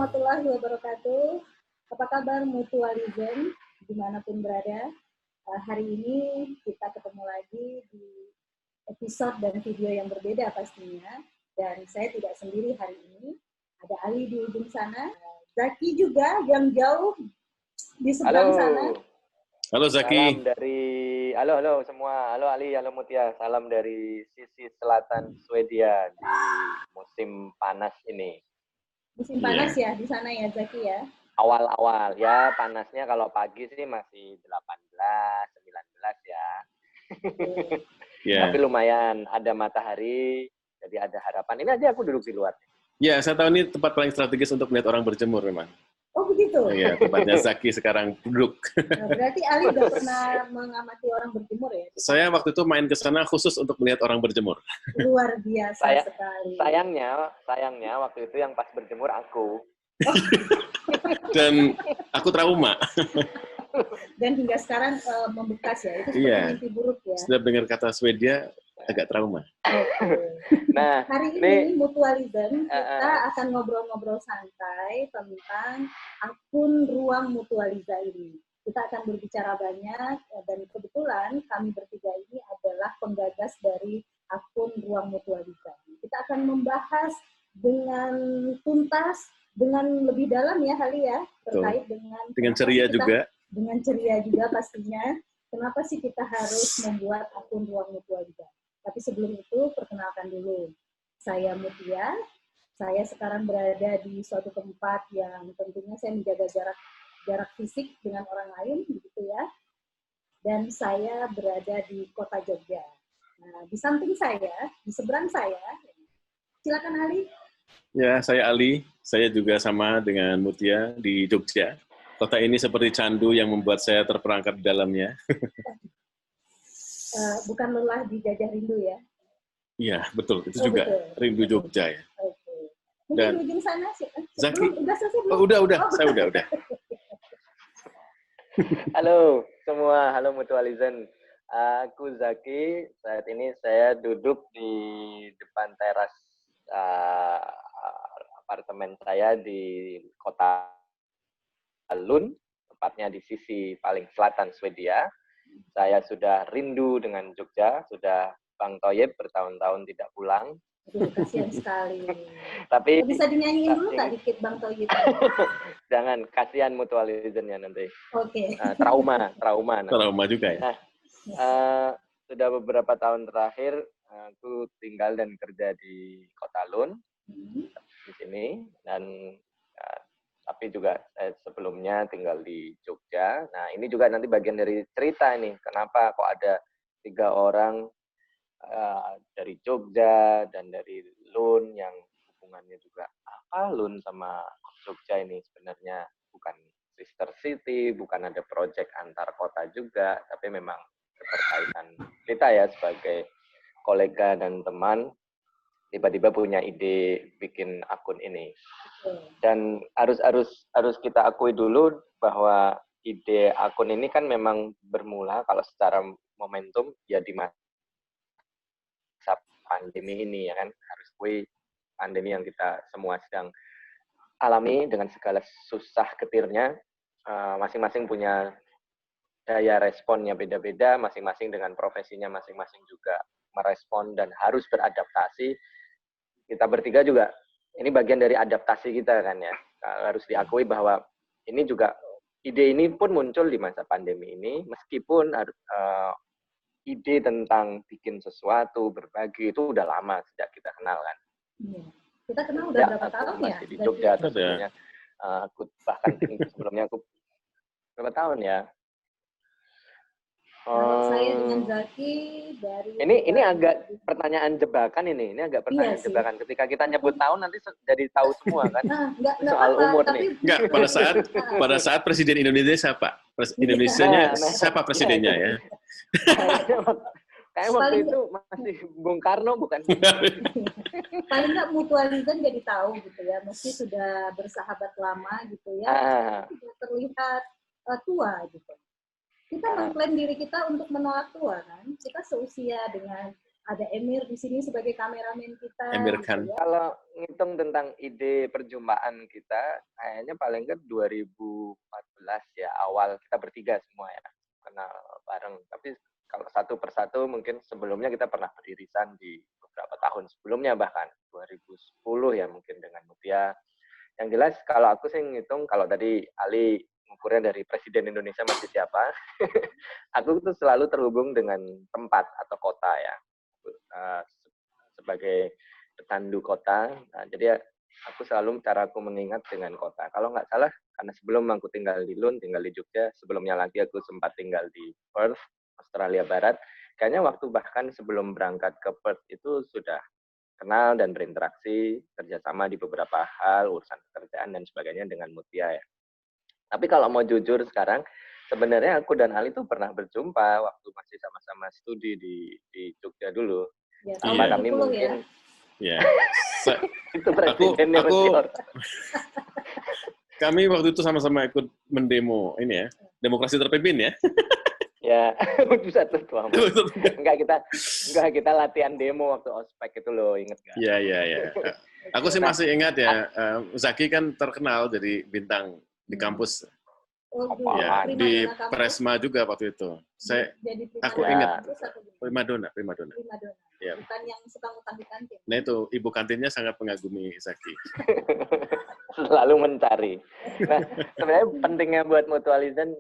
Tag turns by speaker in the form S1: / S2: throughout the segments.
S1: warahmatullahi wabarakatuh. Apa kabar Mutualism dimanapun berada? Hari ini kita ketemu lagi di episode dan video yang berbeda pastinya. Dan saya tidak sendiri hari ini. Ada Ali di ujung sana, Zaki juga yang jauh di seberang sana.
S2: Halo Zaki.
S3: Salam dari, halo semua, halo Ali, halo Mutia. Salam dari sisi selatan Swedia di musim panas ini.
S1: Musim panas ya di sana ya Zaki ya?
S3: Awal-awal ya, panasnya kalau pagi sih masih 18, 19 ya. Tapi lumayan, ada matahari, jadi ada harapan. Ini aja aku duduk di luar.
S2: Ya, saya tahu ini tempat paling strategis untuk melihat orang berjemur memang.
S1: Oh begitu?
S2: Iya, tempatnya Zaki sekarang duduk.
S1: Nah, berarti Ali udah pernah mengamati orang berjemur ya?
S2: Saya waktu itu main ke sana khusus untuk melihat orang berjemur.
S1: Luar biasa sekali.
S3: Sayangnya waktu itu yang pas berjemur aku.
S2: Dan aku trauma.
S1: Dan hingga sekarang membekas ya, itu
S2: Iya.
S1: mimpi buruk ya.
S2: Sudah dengar kata Swedia, agak trauma.
S3: Nah,
S1: hari ini Mutualism kita akan ngobrol-ngobrol santai tentang akun Ruang Mutualiza ini. Kita akan berbicara banyak dan kebetulan kami bertiga ini adalah penggagas dari akun Ruang Mutualiza. Kita akan membahas dengan tuntas, dengan lebih dalam ya Hali ya, terkait dengan
S2: ceria juga.
S1: Dengan ceria juga pastinya. Kenapa sih kita harus membuat akun Ruang Mutualiza? Tapi sebelum itu, perkenalkan dulu. Saya Mutia, saya sekarang berada di suatu tempat yang tentunya saya menjaga jarak fisik dengan orang lain, begitu ya. Dan saya berada di kota Jogja. Nah, di samping saya, di seberang saya, silakan Ali.
S2: Ya, saya Ali. Saya juga sama dengan Mutia di Jogja. Kota ini seperti candu yang membuat saya terperangkap di dalamnya.
S1: Bukan lelah dijajah rindu ya?
S2: Iya, betul. Itu juga betul. Rindu Jogja ya.
S1: Oke. Mungkin di ujung sana sih.
S2: Zaki.
S1: Udah selesai belum?
S2: Udah. Saya udah.
S3: Halo semua, halo Mutualism. Aku Zaki. Saat ini saya duduk di depan teras apartemen saya di kota Lund, tepatnya di sisi paling selatan Swedia. Saya sudah rindu dengan Jogja, sudah Bang Toyib bertahun-tahun tidak pulang.
S1: Aduh, kasihan sekali.
S3: Tapi
S1: bisa dinyanyiin dulu tak dikit Bang Toyib?
S3: Jangan, kasihan Mutualism-nya nanti.
S1: Oke.
S3: Trauma.
S2: Trauma juga ya.
S3: Nah, sudah beberapa tahun terakhir aku tinggal dan kerja di kota Lund, di sini, dan tapi juga sebelumnya tinggal di Jogja. Nah, ini juga nanti bagian dari cerita ini. Kenapa kok ada 3 orang dari Jogja dan dari Lund yang hubungannya juga apa Lund sama Jogja ini sebenarnya bukan sister city, bukan ada project antar kota juga, tapi memang keterkaitan kita ya sebagai kolega dan teman tiba-tiba punya ide bikin akun ini. Dan harus kita akui dulu bahwa ide akun ini kan memang bermula kalau secara momentum ya di masa pandemi ini ya kan, harus akui pandemi yang kita semua sedang alami dengan segala susah getirnya, masing-masing punya daya responnya beda-beda, masing-masing dengan profesinya masing-masing juga merespon dan harus beradaptasi. Kita bertiga juga, ini bagian dari adaptasi kita kan ya. Harus diakui bahwa ini juga, ide ini pun muncul di masa pandemi ini, meskipun ide tentang bikin sesuatu, berbagi, itu udah lama sejak kita kenal kan.
S1: Iya. Kita kenal udah berapa tahun ya?
S3: Di Jogja sebelumnya. Aku bahkan sebelumnya aku berapa tahun ya?
S1: Kalau saya dengan Zaki dari
S3: ini agak pertanyaan jebakan ini agak pertanyaan jebakan. Ketika kita nyebut tahun nanti jadi tahu semua kan. Soal umur nih.
S2: Enggak, pada saat Presiden Indonesia siapa? Indonesianya siapa presidennya ya?
S3: Kayak waktu itu masih Bung Karno bukan?
S1: Paling nggak Mutualism jadi tahu gitu ya, meski sudah bersahabat lama gitu ya, sudah terlihat tua gitu. Kita mengklaim diri kita untuk menolak tua kan, kita seusia dengan ada Emir di sini sebagai kameramen kita.
S2: Emir Khan.
S1: Gitu ya.
S3: Kalau ngitung tentang ide perjumpaan kita, kayaknya paling ke 2014 ya, awal kita bertiga semua ya, kenal bareng. Tapi kalau satu persatu mungkin sebelumnya kita pernah beririsan di beberapa tahun sebelumnya, bahkan 2010 ya mungkin dengan Mutia. Yang jelas kalau aku sih ngitung, kalau tadi Ali ngukurnya dari Presiden Indonesia masih siapa, aku tuh selalu terhubung dengan tempat atau kota ya, sebagai pecandu kota. Nah, jadi aku selalu cara aku mengingat dengan kota. Kalau nggak salah, karena sebelum aku tinggal di Lund, tinggal di Jogja, sebelumnya lagi aku sempat tinggal di Perth, Australia Barat. Kayaknya waktu bahkan sebelum berangkat ke Perth itu sudah kenal dan berinteraksi, kerjasama di beberapa hal, urusan pekerjaan dan sebagainya dengan Mutia ya. Tapi kalau mau jujur sekarang, sebenarnya aku dan Ali tuh pernah berjumpa waktu masih sama-sama studi di Jogja dulu.
S1: Ya,
S3: Sama
S2: tahun
S3: kami
S1: 70
S3: mungkin
S2: Ya.
S3: itu presidennya Meteor.
S2: Kami waktu itu sama-sama ikut mendemo ini ya, demokrasi terpimpin ya.
S3: Ya, bisa tuh tuang. Enggak kita latihan demo waktu ospek itu loh, inget nggak?
S2: Iya. Aku sih masih ingat ya, Zaki kan terkenal jadi bintang di kampus. Ya, di Presma juga waktu itu. Aku ingat primadona. Ya.
S1: Bukan yang suka ngutang di kantin.
S2: Nah itu, ibu kantinnya sangat mengagumi Zaki.
S3: Selalu mencari. Nah, sebenarnya pentingnya buat Mutualism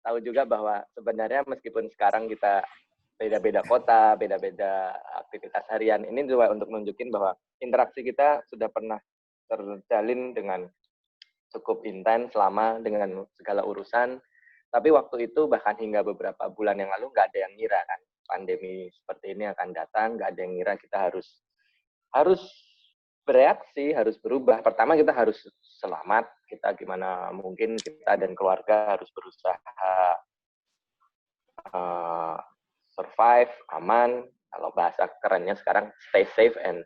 S3: tahu juga bahwa sebenarnya meskipun sekarang kita beda-beda kota, beda-beda aktivitas harian, ini juga untuk nunjukin bahwa interaksi kita sudah pernah terjalin dengan cukup intens lama dengan segala urusan. Tapi waktu itu bahkan hingga beberapa bulan yang lalu nggak ada yang ngira kan pandemi seperti ini akan datang, nggak ada yang ngira kita harus bereaksi, harus berubah. Pertama kita harus selamat, kita gimana mungkin kita dan keluarga harus berusaha survive, aman. Kalau bahasa kerennya sekarang stay safe and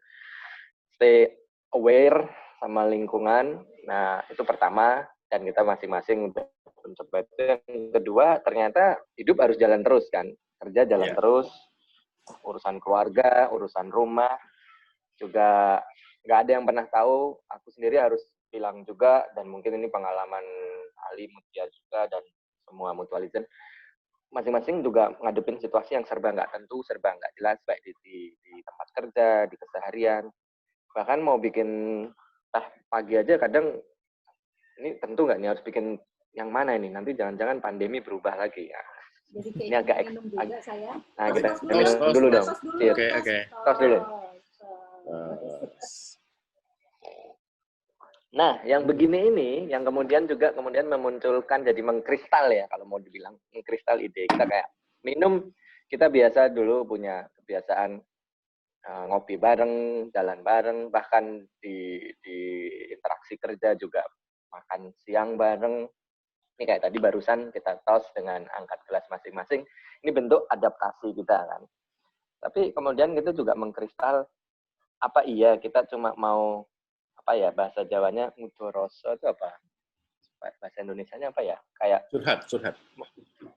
S3: stay aware sama lingkungan. Nah, itu pertama, dan kita masing-masing udah mencoba itu. Yang kedua, ternyata hidup harus jalan terus kan. Kerja jalan terus, urusan keluarga, urusan rumah, juga nggak ada yang pernah tahu. Aku sendiri harus bilang juga, dan mungkin ini pengalaman Ali, Mutia juga, dan semua Mutualism, masing-masing juga ngadepin situasi yang serba nggak tentu, serba nggak jelas, baik di tempat kerja, di keseharian. Bahkan mau bikin pagi aja kadang, ini tentu nggak nih harus bikin yang mana ini, nanti jangan-jangan pandemi berubah lagi ya.
S1: Jadi
S3: ini agak
S1: minum juga saya.
S3: Nah, kita
S2: tos
S3: dulu dong.
S2: Oke.
S3: Tos dulu. Nah, yang begini ini, yang kemudian memunculkan jadi mengkristal ya, kalau mau dibilang mengkristal ide kita kayak minum. Kita biasa dulu punya kebiasaan ngopi bareng, jalan bareng, bahkan di interaksi kerja juga makan siang bareng. Ini kayak tadi barusan kita tos dengan angkat gelas masing-masing. Ini bentuk adaptasi kita kan. Tapi kemudian itu juga mengkristal, apa iya kita cuma mau, apa ya bahasa Jawanya, mudoroso itu apa? Bahasa Indonesianya apa ya? Kayak
S2: curhat.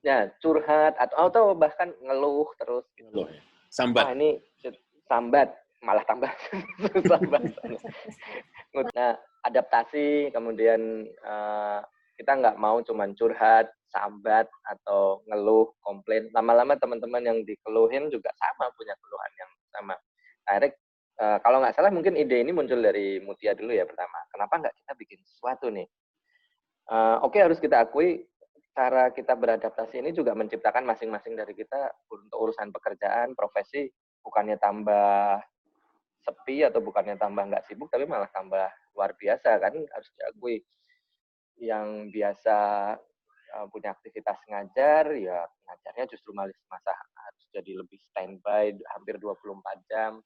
S3: Ya, curhat atau bahkan ngeluh terus gitu.
S2: Sambat.
S3: Ini sambat, malah tambah sambat. Nah, adaptasi, kemudian kita nggak mau cuman curhat, sambat, atau ngeluh, komplain. Lama-lama teman-teman yang dikeluhin juga sama, punya keluhan yang sama. Akhirnya, kalau nggak salah mungkin ide ini muncul dari Mutia dulu ya pertama. Kenapa nggak kita bikin sesuatu nih? Oke, harus kita akui, cara kita beradaptasi ini juga menciptakan masing-masing dari kita untuk urusan pekerjaan, profesi, bukannya tambah sepi atau bukannya tambah nggak sibuk, tapi malah tambah luar biasa kan, harus diakui. Yang biasa punya aktivitas ngajar, ya ngajarnya justru malah harus jadi lebih standby hampir 24 jam.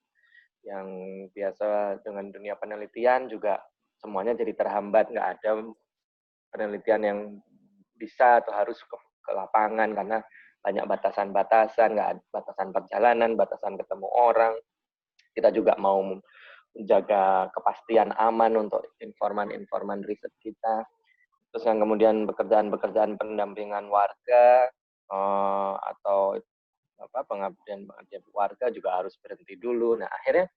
S3: Yang biasa dengan dunia penelitian juga semuanya jadi terhambat, nggak ada penelitian yang bisa atau harus ke lapangan karena banyak batasan-batasan, nggak ada batasan perjalanan, batasan ketemu orang. Kita juga mau menjaga kepastian aman untuk informan riset kita. Terus yang kemudian pekerjaan pendampingan warga atau pengabdian warga juga harus berhenti dulu. Nah, akhirnya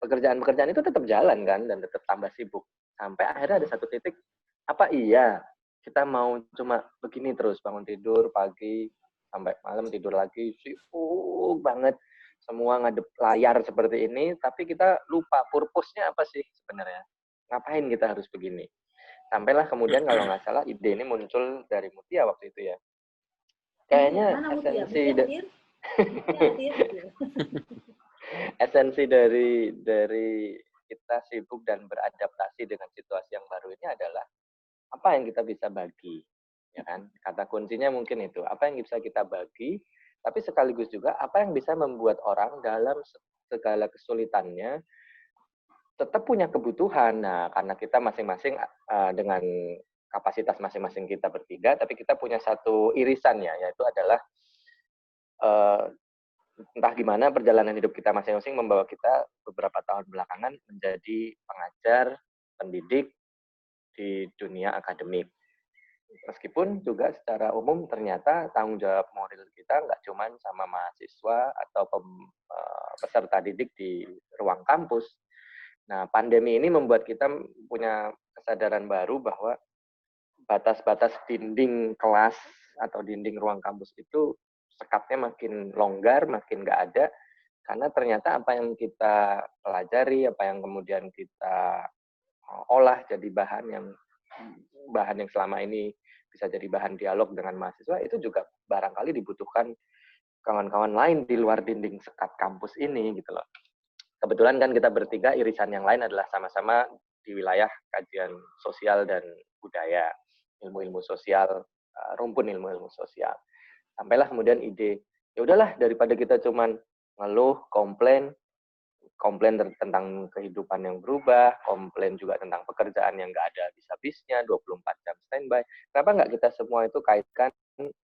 S3: pekerjaan-pekerjaan itu tetap jalan kan, dan tetap tambah sibuk. Sampai akhirnya ada satu titik, apa iya kita mau cuma begini terus, bangun tidur pagi sampai malam tidur lagi, sibuk banget, semua ngadep layar seperti ini, tapi kita lupa purpose-nya apa sih sebenarnya, ngapain kita harus begini. Sampailah kemudian kalau nggak salah ide ini muncul dari Mutia waktu itu ya. Kayaknya esensi dari kita sibuk dan beradaptasi dengan situasi yang baru ini adalah apa yang kita bisa bagi, ya kan? Kata kuncinya mungkin itu, apa yang bisa kita bagi, tapi sekaligus juga apa yang bisa membuat orang dalam segala kesulitannya tetap punya kebutuhan. Nah, karena kita masing-masing dengan kapasitas masing-masing kita bertiga, tapi kita punya satu irisan ya, yaitu adalah entah gimana perjalanan hidup kita masing-masing membawa kita beberapa tahun belakangan menjadi pengajar, pendidik di dunia akademik. Meskipun juga secara umum ternyata tanggung jawab moral kita nggak cuma sama mahasiswa atau peserta didik di ruang kampus. Nah, pandemi ini membuat kita punya kesadaran baru bahwa batas-batas dinding kelas atau dinding ruang kampus itu sekatnya makin longgar, makin nggak ada, karena ternyata apa yang kita pelajari, apa yang kemudian kita olah jadi bahan yang selama ini bisa jadi bahan dialog dengan mahasiswa, itu juga barangkali dibutuhkan kawan-kawan lain di luar dinding sekat kampus ini gitu loh. Kebetulan kan kita bertiga, irisan yang lain adalah sama-sama di wilayah kajian sosial dan budaya, ilmu-ilmu sosial, rumpun ilmu-ilmu sosial. Sampailah kemudian ide, ya udahlah daripada kita cuman ngeluh, komplain tentang kehidupan yang berubah, komplain juga tentang pekerjaan yang nggak ada habis-habisnya, 24 jam standby. Kenapa nggak kita semua itu kaitkan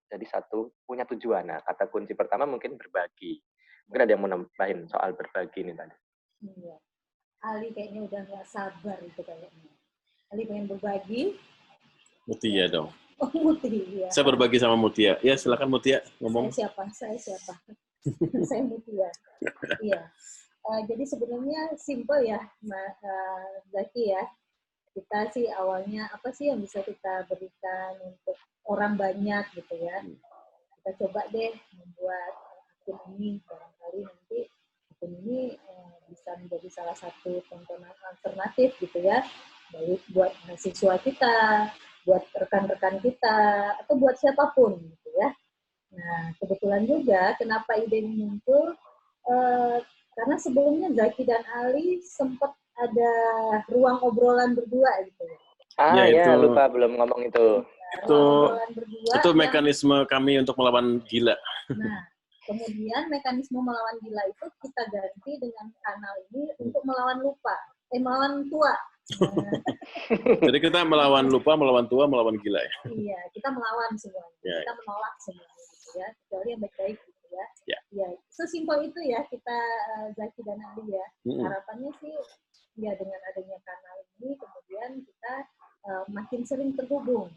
S3: jadi satu, punya tujuan? Nah, kata kunci pertama mungkin berbagi. Mungkin ada yang mau nambahin soal berbagi ini tadi.
S1: Iya. Ali kayaknya udah nggak sabar itu kayaknya. Ali pengen berbagi.
S2: Mutia dong.
S1: Oh, Mutia.
S2: Saya berbagi sama Mutia. Ya, silakan Mutia ngomong.
S1: Saya siapa? Saya Mutia. Iya. Jadi sebenarnya simple ya, Zaki ya. Kita sih awalnya apa sih yang bisa kita berikan untuk orang banyak gitu ya. Kita coba deh membuat akun ini, barangkali nanti akun ini bisa menjadi salah satu tontonan alternatif gitu ya. Baik buat mahasiswa kita, buat rekan-rekan kita, atau buat siapapun gitu ya. Nah, kebetulan juga kenapa ide ini muncul, karena sebelumnya Zaki dan Ali sempat ada ruang obrolan berdua gitu ya.
S3: Ya, lupa belum ngomong itu.
S2: Itu mekanisme kami untuk melawan gila.
S1: Nah, kemudian mekanisme melawan gila itu kita ganti dengan kanal ini untuk melawan melawan tua.
S2: Jadi kita melawan lupa, melawan tua, melawan gila ya.
S1: Iya, kita melawan semuanya. Ya. Kita menolak semuanya gitu ya. Kecuali yang baik-baik gitu ya. Ya, sesimpel itu ya kita Zaki dan Ali ya. Harapannya sih ya dengan adanya kanal ini kemudian kita makin sering terhubung.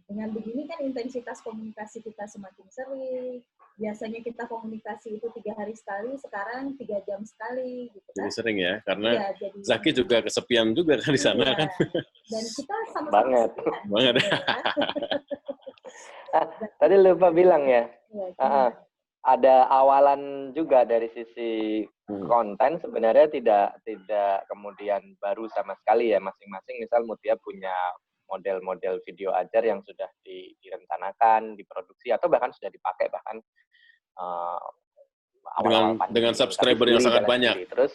S1: Dengan begini kan intensitas komunikasi kita semakin sering. Biasanya kita komunikasi itu 3 hari sekali, sekarang 3 jam sekali. Gitu kan.
S2: Jadi sering ya, karena Zaki juga kesepian juga kan di sana kan.
S1: Dan kita sama-sama
S3: banget. Ya. Tadi lupa bilang ya, ada awalan juga dari sisi konten sebenarnya tidak kemudian baru sama sekali ya, masing-masing misal Mutia punya model-model video ajar yang sudah direncanakan, diproduksi, atau bahkan sudah dipakai bahkan
S2: dengan subscriber yang sangat banyak.
S3: Terus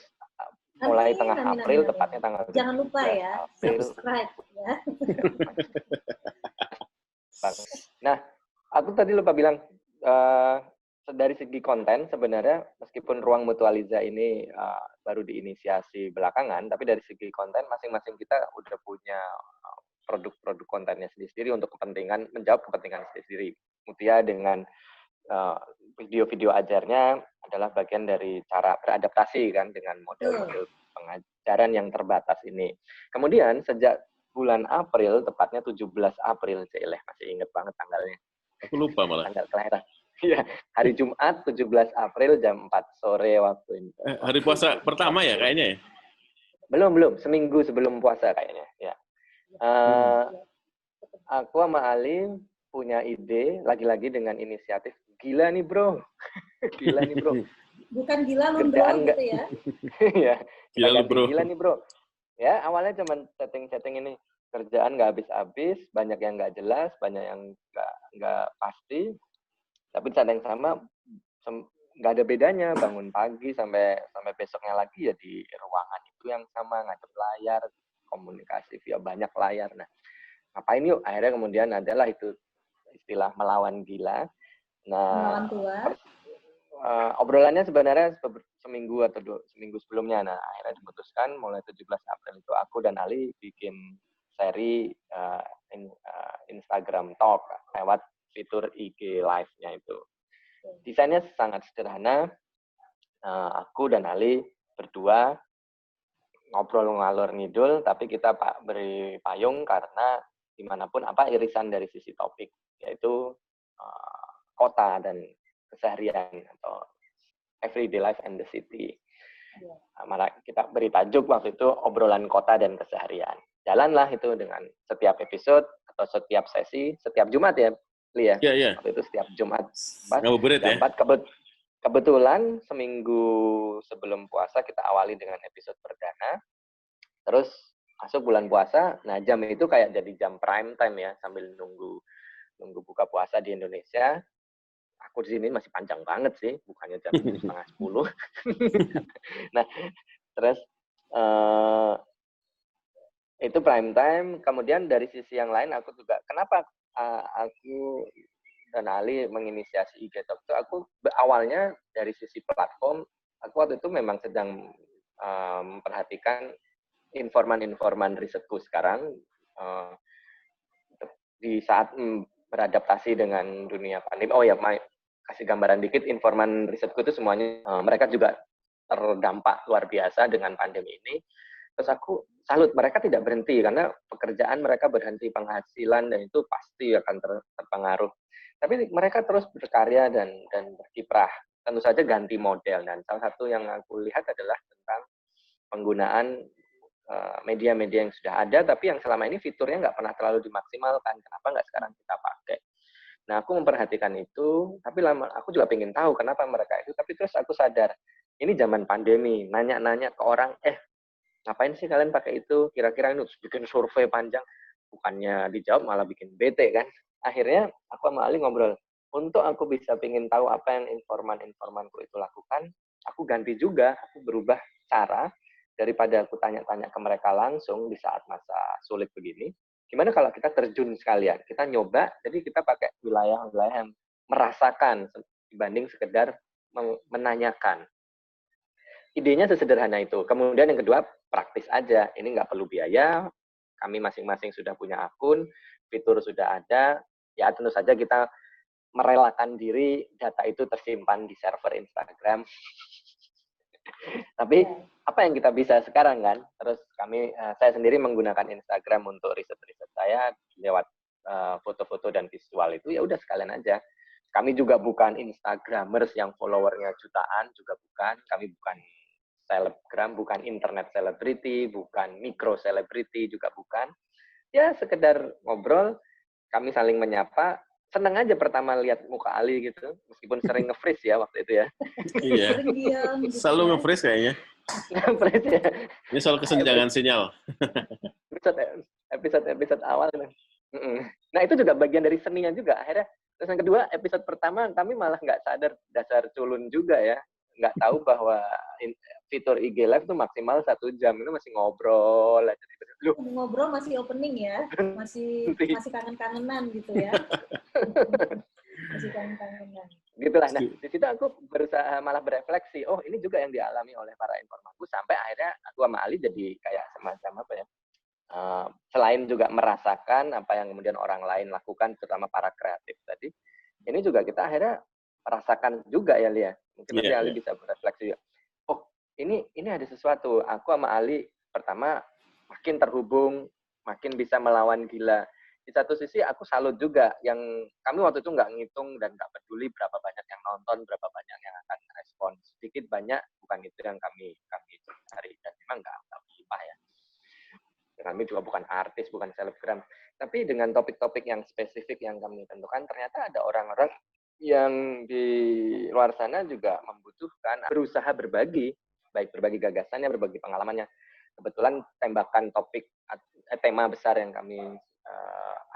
S3: mulai tengah April, tepatnya tanggal
S1: jangan lupa ya, subscribe ya.
S3: Nah, aku tadi lupa bilang, dari segi konten sebenarnya meskipun Ruang Mutualiza ini baru diinisiasi belakangan, tapi dari segi konten masing-masing kita udah punya produk-produk kontennya sendiri untuk menjawab kepentingan sendiri. Mutia dengan video-video ajarnya adalah bagian dari cara beradaptasi kan dengan model-model pengajaran yang terbatas ini. Kemudian sejak bulan April, tepatnya 17 April, masih ingat banget tanggalnya.
S2: Aku lupa malah.
S3: Tanggal kelahiran. Iya, hari Jumat 17 April jam 4 sore waktu ini.
S2: Hari puasa pertama ya kayaknya ya?
S3: Belum. Seminggu sebelum puasa kayaknya. Ya. Aku sama Ali punya ide, lagi-lagi dengan inisiatif. Gila nih bro. Gila nih bro.
S1: Bukan gila lu bro gitu ya?
S3: Iya,
S2: gila bro.
S3: Gila nih bro. Ya, awalnya cuma setting-setting ini. Kerjaan nggak habis-habis, banyak yang nggak jelas, banyak yang nggak pasti. Tapi saat yang sama, nggak ada bedanya. Bangun pagi sampai besoknya lagi ya di ruangan itu yang sama, ngadep layar, komunikasi via banyak layar. Nah, ngapain yuk? Akhirnya kemudian adalah itu istilah melawan gila. Nah, obrolannya sebenarnya seminggu atau seminggu sebelumnya. Nah, akhirnya diputuskan mulai 17 April itu aku dan Ali bikin seri Instagram Talk lewat fitur IG Live-nya itu. Desainnya sangat sederhana. Aku dan Ali berdua ngobrol ngalor ngidul, tapi kita beri payung karena dimanapun irisan dari sisi topik, yaitu kota dan keseharian atau everyday life and the city. Kita beri tajuk waktu itu obrolan kota dan keseharian. Jalanlah itu dengan setiap episode atau setiap sesi, setiap Jumat ya, Li ya.
S2: Iya.
S3: Waktu itu setiap Jumat.
S2: Ngabuburit ya.
S3: Kebetulan seminggu sebelum puasa kita awali dengan episode perdana. Terus masuk bulan puasa, nah jam itu kayak jadi jam prime time ya, sambil nunggu buka puasa di Indonesia. Aku di sini masih panjang banget sih, bukannya jam 9:30. Nah, terus itu prime time. Kemudian dari sisi yang lain, aku juga kenapa aku dan Ali menginisiasi IG Talk itu, aku awalnya dari sisi platform, aku waktu itu memang sedang memperhatikan informan risetku sekarang di saat beradaptasi dengan dunia pandemi. Oh ya, kasih gambaran dikit, informan risetku itu semuanya mereka juga terdampak luar biasa dengan pandemi ini. Terus aku salut, mereka tidak berhenti karena pekerjaan mereka berhenti, penghasilan dan itu pasti akan terpengaruh. Tapi mereka terus berkarya dan berkiprah. Tentu saja ganti model, dan salah satu yang aku lihat adalah tentang penggunaan media-media yang sudah ada, tapi yang selama ini fiturnya nggak pernah terlalu dimaksimalkan. Kenapa nggak sekarang kita pakai? Nah, aku memperhatikan itu, tapi aku juga pengen tahu kenapa mereka itu. Tapi terus aku sadar, ini zaman pandemi, nanya-nanya ke orang, ngapain sih kalian pakai itu? Kira-kira ini bikin survei panjang, bukannya dijawab malah bikin bete kan? Akhirnya aku sama Ali ngobrol, untuk aku bisa pengen tahu apa yang informanku itu lakukan, aku ganti juga, aku berubah cara. Daripada aku tanya-tanya ke mereka langsung di saat masa sulit begini, gimana kalau kita terjun sekalian, kita nyoba, jadi kita pakai wilayah-wilayah yang merasakan dibanding sekedar menanyakan. Idenya sesederhana itu. Kemudian yang kedua, praktis aja. Ini nggak perlu biaya, kami masing-masing sudah punya akun, fitur sudah ada, ya tentu saja kita merelakan diri data itu tersimpan di server Instagram. Tapi apa yang kita bisa sekarang kan? Terus saya sendiri menggunakan Instagram untuk riset-riset saya lewat foto-foto dan visual itu, ya udah sekalian aja. Kami juga bukan Instagramers yang followernya jutaan, juga bukan. Kami bukan selebgram, bukan internet celebrity, bukan micro celebrity, juga bukan. Ya sekedar ngobrol, kami saling menyapa. Seneng aja pertama lihat muka Ali gitu, meskipun sering nge-freeze ya waktu itu ya.
S2: Iya. Selalu nge-freeze kayaknya.
S3: Nge-freeze ya.
S2: Ini soal kesenjangan sinyal.
S3: Episode awal. Nah itu juga bagian dari seninya juga. Akhirnya, terus yang kedua, episode pertama kami malah nggak sadar dasar culun juga ya. Nggak tahu bahwa fitur IG Live tuh maksimal 1 jam. Itu masih ngobrol aja.
S1: Ngobrol masih opening ya, masih kangen-kangenan gitu ya. Masih kangen-kangenan.
S3: Gitulah. Nah, di situ aku berusaha malah berefleksi. Oh, ini juga yang dialami oleh para informanku, sampai akhirnya aku sama Ali jadi kayak semacam apa ya? Selain juga merasakan apa yang kemudian orang lain lakukan, terutama para kreatif tadi, ini juga kita akhirnya merasakan juga ya, Lia. Mungkin nanti Ali bisa berefleksi. Oh, ini ada sesuatu. Aku sama Ali pertama makin terhubung, makin bisa melawan gila. di satu sisi aku salut juga yang kami waktu itu nggak ngitung dan nggak peduli berapa banyak yang nonton, berapa banyak yang akan respon. Sedikit banyak bukan itu yang kami cari, dan memang nggak berlimpah ya. Kami juga bukan artis, bukan selebgram. Tapi dengan topik-topik yang spesifik yang kami tentukan, ternyata ada orang-orang yang di luar sana juga membutuhkan, berusaha berbagi, baik berbagi gagasannya, berbagi pengalamannya. Kebetulan tembakan topik, tema besar yang kami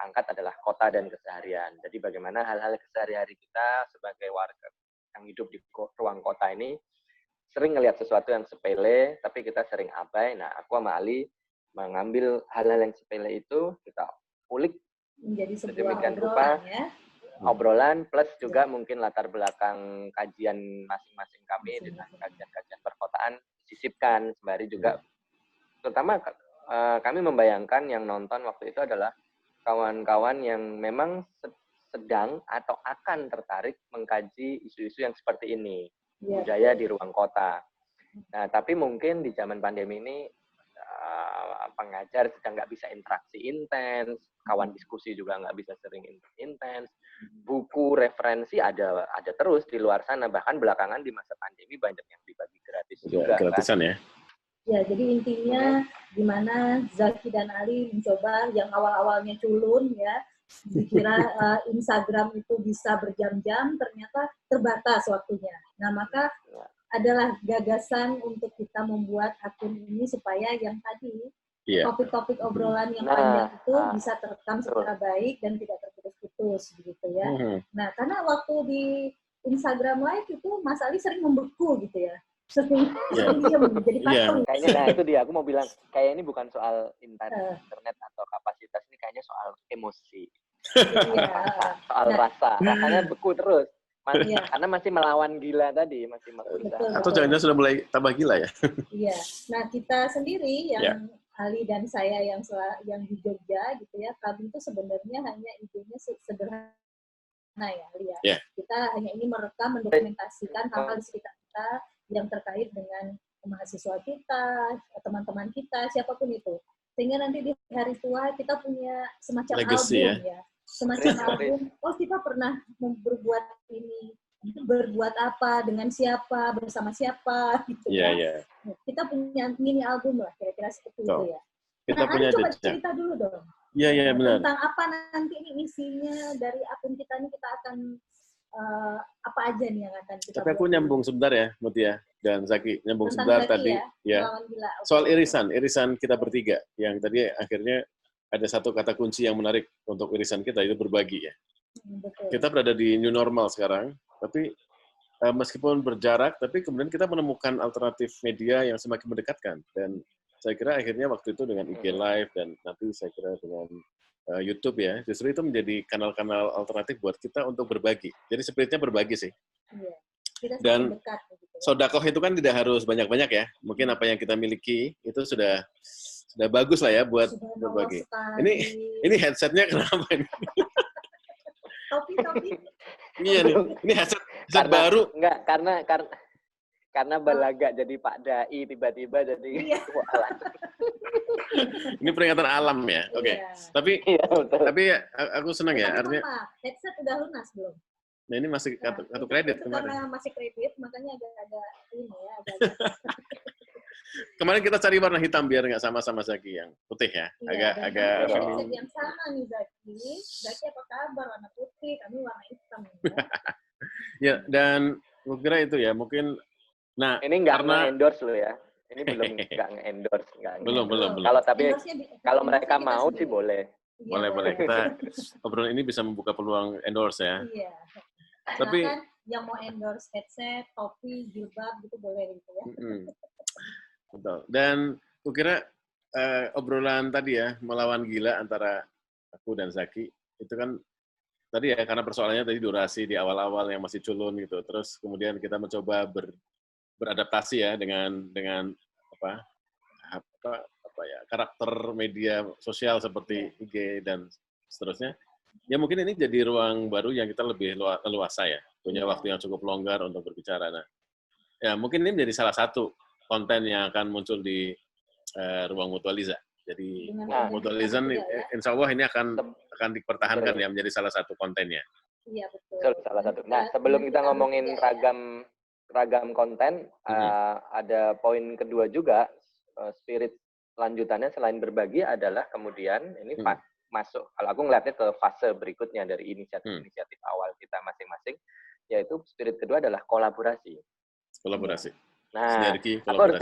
S3: angkat adalah kota dan keseharian. Jadi bagaimana hal-hal kesehari-hari kita sebagai warga yang hidup di ruang kota ini sering ngelihat sesuatu yang sepele, tapi kita sering abai. Nah, aku sama Ali mengambil hal-hal yang sepele itu, kita ulik
S1: menjadi sebuah obrolan, ya.
S3: Obrolan plus juga mungkin latar belakang kajian masing-masing kami dengan kajian-kajian perkotaan disisipkan, sembari juga terutama kami membayangkan yang nonton waktu itu adalah kawan-kawan yang memang sedang atau akan tertarik mengkaji isu-isu yang seperti ini, budaya di ruang kota. Nah, tapi mungkin di zaman pandemi ini pengajar sedang nggak bisa interaksi intens, kawan diskusi juga nggak bisa sering intens, buku referensi ada terus di luar sana, bahkan belakangan di masa pandemi banyak yang dibagi gratis juga.
S2: Gratisan
S3: kan?
S2: Ya.
S1: Ya, jadi intinya gimana Zaki dan Ali mencoba yang awal-awalnya culun ya, dikira Instagram itu bisa berjam-jam, ternyata terbatas waktunya. Nah, maka adalah gagasan untuk kita membuat akun ini supaya yang tadi topik-topik obrolan yang panjang itu bisa terekam secara baik dan tidak terputus-putus begitu ya. Nah, karena waktu di Instagram Live itu Mas Ali sering membeku gitu ya. Sering diam jadi patung.
S3: Kayaknya nah itu dia, aku mau bilang kayak ini bukan soal internet atau kapasitas, ini kayaknya soal emosi. Soal rasa. Rasanya beku terus. Karena masih melawan gila tadi, masih berusaha.
S2: Atau jangan-jangan sudah mulai tambah gila ya?
S1: Iya. Nah, kita sendiri yang Ali dan saya yang di Jogja gitu ya, kami itu sebenarnya hanya idenya sederhana ya, Ali ya. Kita hanya ini merekam, mendokumentasikan hal-hal di sekitar kita yang terkait dengan mahasiswa kita, teman-teman kita, siapapun itu. Sehingga nanti di hari tua kita punya semacam
S2: legacy,
S1: album ya. Semacam album, kita pernah berbuat ini, berbuat apa, dengan siapa, bersama siapa, gitu ya. Kita punya mini album lah, kira-kira seperti itu ya.
S2: Kita punya
S1: coba cerita dulu dong.
S2: Iya, benar.
S1: Tentang apa nanti ini isinya dari akun kita ini, kita akan apa aja nih yang akan kita
S2: Tapi aku nyambung sebentar ya, Mutia dan Zaki, nyambung sebentar tadi ya. Soal irisan kita bertiga, yang tadi akhirnya ada satu kata kunci yang menarik untuk irisan kita, itu berbagi ya.
S1: Betul.
S2: Kita berada di new normal sekarang, tapi meskipun berjarak, tapi kemudian kita menemukan alternatif media yang semakin mendekatkan. Dan saya kira akhirnya waktu itu dengan IG Live dan nanti saya kira dengan YouTube ya, justru itu menjadi kanal-kanal alternatif buat kita untuk berbagi. Jadi spiritnya berbagi sih.
S1: Iya. Kita
S2: dan
S1: dekat, gitu.
S2: Sodakoh itu kan tidak harus banyak-banyak ya. Mungkin apa yang kita miliki itu sudah bagus lah ya buat berbagi. Ini headsetnya kenapa ini?
S1: Topi.
S2: Iya nih, ini headset baru.
S3: Enggak, karena balaga jadi Pak Dai tiba-tiba jadi
S2: Ini peringatan alam ya. Oke. Tapi aku senang ya, artinya
S1: headset udah lunas belum?
S2: Nah, ini masih kartu kredit kemarin.
S1: Karena masih kredit, makanya agak ini ya,
S2: Kemarin kita cari warna hitam biar nggak sama Zaki yang putih ya. Agak
S1: headset yang sama nih Zaki. Zaki apa kabar? Warna putih, kami warna hitam.
S2: Ya, dan gue kira itu ya, mungkin
S3: ini nggak nge-endorse lo ya. Ini belum nggak nge-endorse.
S2: Belum.
S3: Kalau mereka mau sih boleh.
S2: Boleh. Kita obrolan ini bisa membuka peluang endorse ya.
S1: Iya.
S2: Tapi
S1: kan yang mau endorse headset, topi, jilbab gitu boleh gitu ya.
S2: Betul. Dan gue kira obrolan tadi ya, melawan gila antara aku dan Zaki, itu kan tadi ya karena persoalannya tadi durasi di awal-awal yang masih culun gitu. Terus kemudian kita mencoba beradaptasi ya dengan apa ya, karakter media sosial seperti IG dan seterusnya. Ya mungkin ini jadi ruang baru yang kita lebih leluasa ya, punya waktu yang cukup longgar untuk berbicara. Nah, ya mungkin ini menjadi salah satu konten yang akan muncul di ruang Mutualiza. Jadi mutualism insya Allah ini akan dipertahankan ya menjadi salah satu kontennya.
S1: Iya betul.
S3: Salah satu. Nah sebelum kita ngomongin ragam konten, ada poin kedua juga, spirit lanjutannya selain berbagi adalah kemudian ini masuk. Kalau aku ngeliatnya ke fase berikutnya dari inisiatif awal kita masing-masing, yaitu spirit kedua adalah kolaborasi.
S2: Kolaborasi.
S3: Nah,
S2: sinergi,
S3: aku harus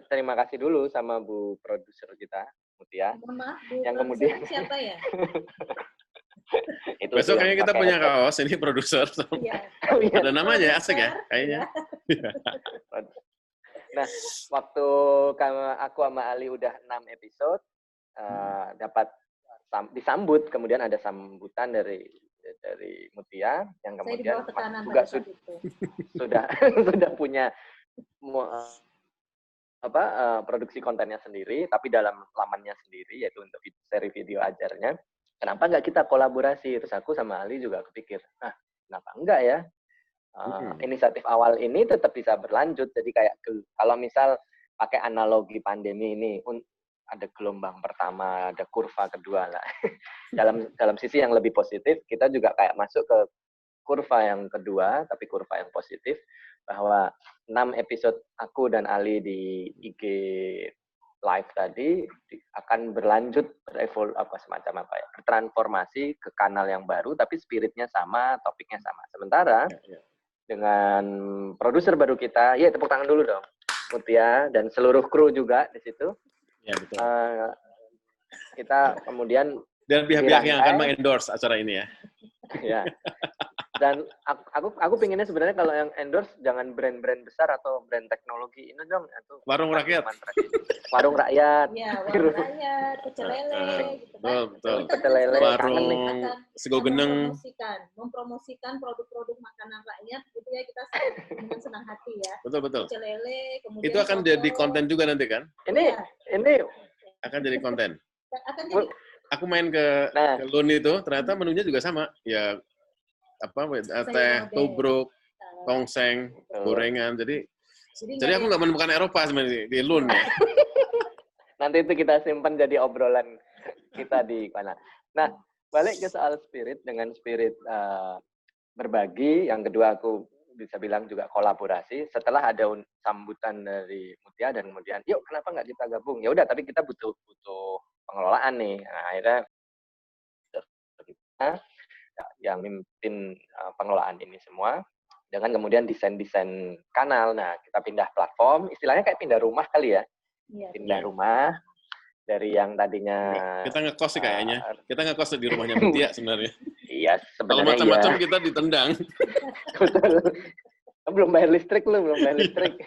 S3: terima kasih dulu sama Bu produser kita, Mutia.
S1: Mohon maaf, Bu
S3: yang
S1: produser
S3: kemudian
S1: siapa ya?
S3: itu
S2: besok kayaknya kita punya kaos, ini produser.
S1: Iya.
S2: Ada namanya, asik ya kayaknya.
S3: Nah, waktu aku sama Ali udah 6 episode, dapat disambut, kemudian ada sambutan dari Mutia yang kemudian juga sudah punya produksi kontennya sendiri, tapi dalam lamannya sendiri, yaitu untuk seri video ajarnya. Kenapa nggak kita kolaborasi? Terus aku sama Ali juga kepikir, kenapa enggak ya? Inisiatif awal ini tetap bisa berlanjut. Jadi kayak kalau misal pakai analogi pandemi ini, ada gelombang pertama, ada kurva kedua lah. dalam sisi yang lebih positif, kita juga kayak masuk ke kurva yang kedua, tapi kurva yang positif, bahwa 6 episode aku dan Ali di IG live tadi akan berlanjut bertransformasi ke kanal yang baru, tapi spiritnya sama, topiknya sama. Sementara dengan produser baru kita, tepuk tangan dulu dong, Mutia dan seluruh kru juga di situ.
S2: Ya betul.
S3: Kita kemudian
S2: dan pihak-pihak yang akan mengendorse acara ini ya.
S3: Ya. Dan aku pinginnya sebenarnya kalau yang endorse jangan brand-brand besar atau brand teknologi ini dong, itu
S2: warung rakyat.
S3: Warung rakyat.
S1: Ya, warung rakyat, pecel lele gitu kan.
S2: Betul.
S3: Pecel lele,
S2: warung sego geneng.
S1: Mempromosikan produk-produk makanan rakyat gitu ya, kita dengan senang hati ya.
S2: Betul.
S1: Pecel lele, kemudian
S2: itu akan jadi konten juga nanti kan?
S3: Ini
S2: akan jadi konten.
S1: Akan jadi.
S2: Aku main ke Lun itu, ternyata menunya juga sama. Ya teh, tubruk, tongseng, gorengan. Jadi aku nggak menemukan Eropa sebenarnya di Lun ya.
S3: Nanti itu kita simpan jadi obrolan kita di mana. Nah, balik ke soal spirit, dengan spirit berbagi. Yang kedua aku bisa bilang juga kolaborasi. Setelah ada sambutan dari Mutia dan kemudian, yuk kenapa nggak kita gabung? Ya udah, tapi kita butuh pengelolaan nih. Nah, akhirnya kita yang mimpin pengelolaan ini semua, dengan kemudian desain kanal. Nah, kita pindah platform, istilahnya kayak pindah rumah kali ya. Pindah rumah dari yang tadinya
S2: kita ngekos sih kayaknya. Kita ngekos di rumahnya Mutia sebenarnya.
S3: Iya, sebenarnya
S2: kalau macam-macam kita ditendang.
S3: Betul. Belum bayar listrik lu, listrik.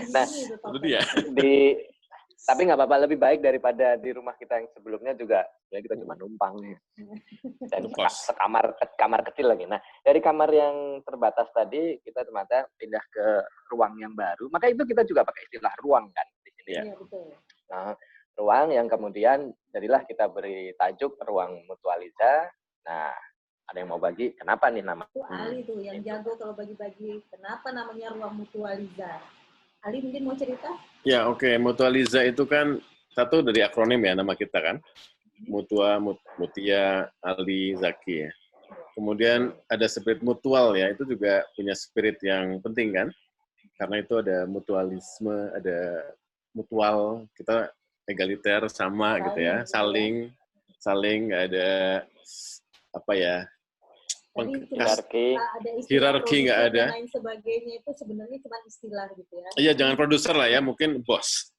S3: Nah,
S2: itu dia.
S3: Tapi nggak apa-apa, lebih baik daripada di rumah kita yang sebelumnya juga. Ya kita cuma numpang nih. Dan kamar kecil lagi. Nah, dari kamar yang terbatas tadi kita ternyata pindah ke ruang yang baru. Maka itu kita juga pakai istilah ruang kan di sini ya. Nah, ruang yang kemudian jadilah kita beri tajuk ruang Mutualiza. Nah, ada yang mau bagi? Kenapa nih nama?
S1: Itu Ali tuh yang jago kalau bagi-bagi. Kenapa namanya ruang Mutualiza? Ali mungkin mau cerita?
S2: Ya, oke. Mutualiza itu kan satu dari akronim ya nama kita kan. Mutia, Ali, Zaki ya. Kemudian ada spirit mutual ya, itu juga punya spirit yang penting kan. Karena itu ada mutualisme, ada mutual, kita egaliter sama gitu ya, saling nggak ada hierarki nggak ada.
S1: Dan lain sebagainya itu sebenarnya cuma istilah gitu ya.
S2: Iya, jangan produser lah ya, mungkin bos.